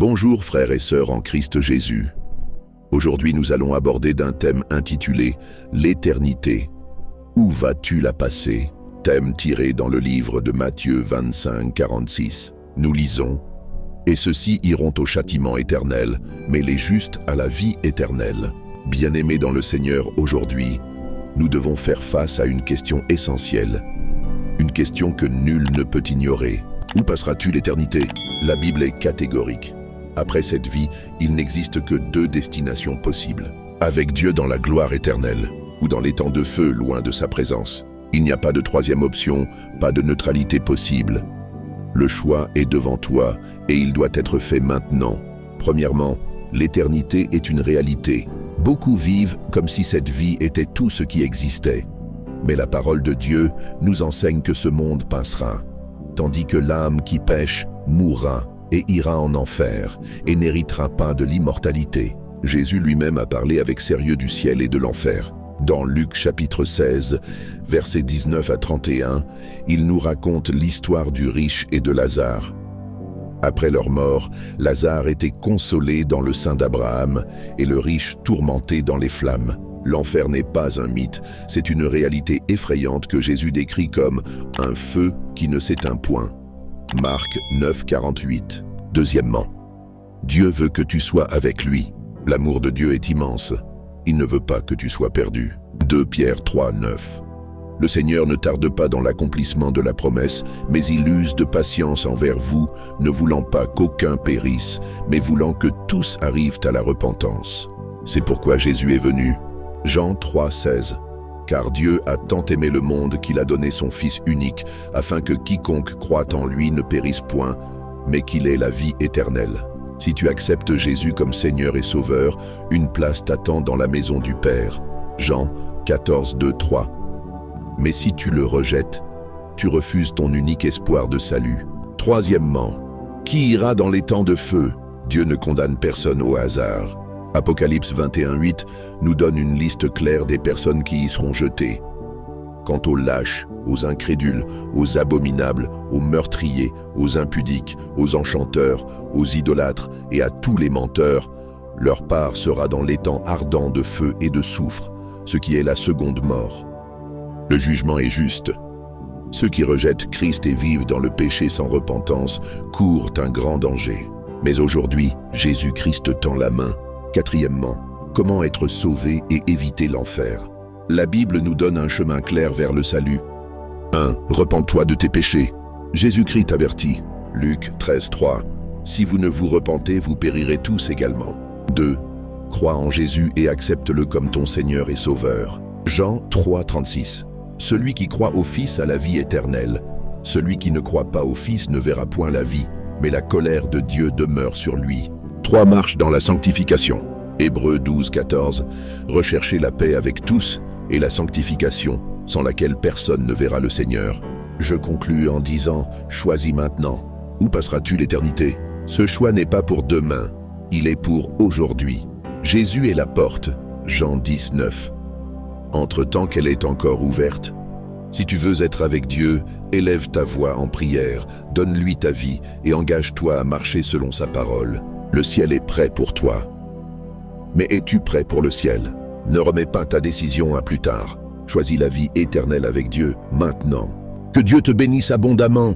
Bonjour frères et sœurs en Christ Jésus. Aujourd'hui nous allons aborder d'un thème intitulé « L'éternité. Où vas-tu la passer ?» Thème tiré dans le livre de Matthieu 25, 46. Nous lisons « Et ceux-ci iront au châtiment éternel, mais les justes à la vie éternelle. » Bien-aimés dans le Seigneur, aujourd'hui, nous devons faire face à une question essentielle. Une question que nul ne peut ignorer. Où passeras-tu l'éternité? La Bible est catégorique. Après cette vie, il n'existe que deux destinations possibles. Avec Dieu dans la gloire éternelle, ou dans les temps de feu loin de sa présence. Il n'y a pas de troisième option, pas de neutralité possible. Le choix est devant toi et il doit être fait maintenant. Premièrement, l'éternité est une réalité. Beaucoup vivent comme si cette vie était tout ce qui existait. Mais la parole de Dieu nous enseigne que ce monde passera, tandis que l'âme qui pêche mourra et ira en enfer et n'héritera pas de l'immortalité. Jésus lui-même a parlé avec sérieux du ciel et de l'enfer. Dans Luc chapitre 16, versets 19 à 31, il nous raconte l'histoire du riche et de Lazare. Après leur mort, Lazare était consolé dans le sein d'Abraham et le riche tourmenté dans les flammes. L'enfer n'est pas un mythe, c'est une réalité effrayante que Jésus décrit comme un feu qui ne s'éteint point. Marc 9, 48. Deuxièmement, Dieu veut que tu sois avec lui. L'amour de Dieu est immense. Il ne veut pas que tu sois perdu. 2 Pierre 3, 9. Le Seigneur ne tarde pas dans l'accomplissement de la promesse, mais il use de patience envers vous, ne voulant pas qu'aucun périsse, mais voulant que tous arrivent à la repentance. C'est pourquoi Jésus est venu. Jean 3, 16. Car Dieu a tant aimé le monde qu'il a donné son Fils unique, afin que quiconque croit en lui ne périsse point, mais qu'il ait la vie éternelle. Si tu acceptes Jésus comme Seigneur et Sauveur, une place t'attend dans la maison du Père. Jean 14, 2, 3. Mais si tu le rejettes, tu refuses ton unique espoir de salut. Troisièmement, qui ira dans les temps de feu? Dieu ne condamne personne au hasard. Apocalypse 21, 8 nous donne une liste claire des personnes qui y seront jetées. Quant aux lâches, aux incrédules, aux abominables, aux meurtriers, aux impudiques, aux enchanteurs, aux idolâtres et à tous les menteurs, leur part sera dans l'étang ardent de feu et de soufre, ce qui est la seconde mort. Le jugement est juste. Ceux qui rejettent Christ et vivent dans le péché sans repentance courent un grand danger. Mais aujourd'hui, Jésus-Christ tend la main. Quatrièmement, comment être sauvé et éviter l'enfer? La Bible nous donne un chemin clair vers le salut. 1. Repens-toi de tes péchés. Jésus-Christ t'avertit. Luc 13, 3. Si vous ne vous repentez, vous périrez tous également. 2. Crois en Jésus et accepte-le comme ton Seigneur et Sauveur. Jean 3, 36. Celui qui croit au Fils a la vie éternelle. Celui qui ne croit pas au Fils ne verra point la vie, mais la colère de Dieu demeure sur lui. 3. Marche dans la sanctification. Hébreux 12, 14. Recherchez la paix avec tous et la sanctification, sans laquelle personne ne verra le Seigneur. Je conclus en disant, choisis maintenant. Où passeras-tu l'éternité? Ce choix n'est pas pour demain, il est pour aujourd'hui. Jésus est la porte. Jean 10, 9. Entre tant qu'elle est encore ouverte, si tu veux être avec Dieu, élève ta voix en prière, donne-lui ta vie et engage-toi à marcher selon sa parole. Le ciel est prêt pour toi. Mais es-tu prêt pour le ciel? Ne remets pas ta décision à plus tard. Choisis la vie éternelle avec Dieu maintenant. Que Dieu te bénisse abondamment.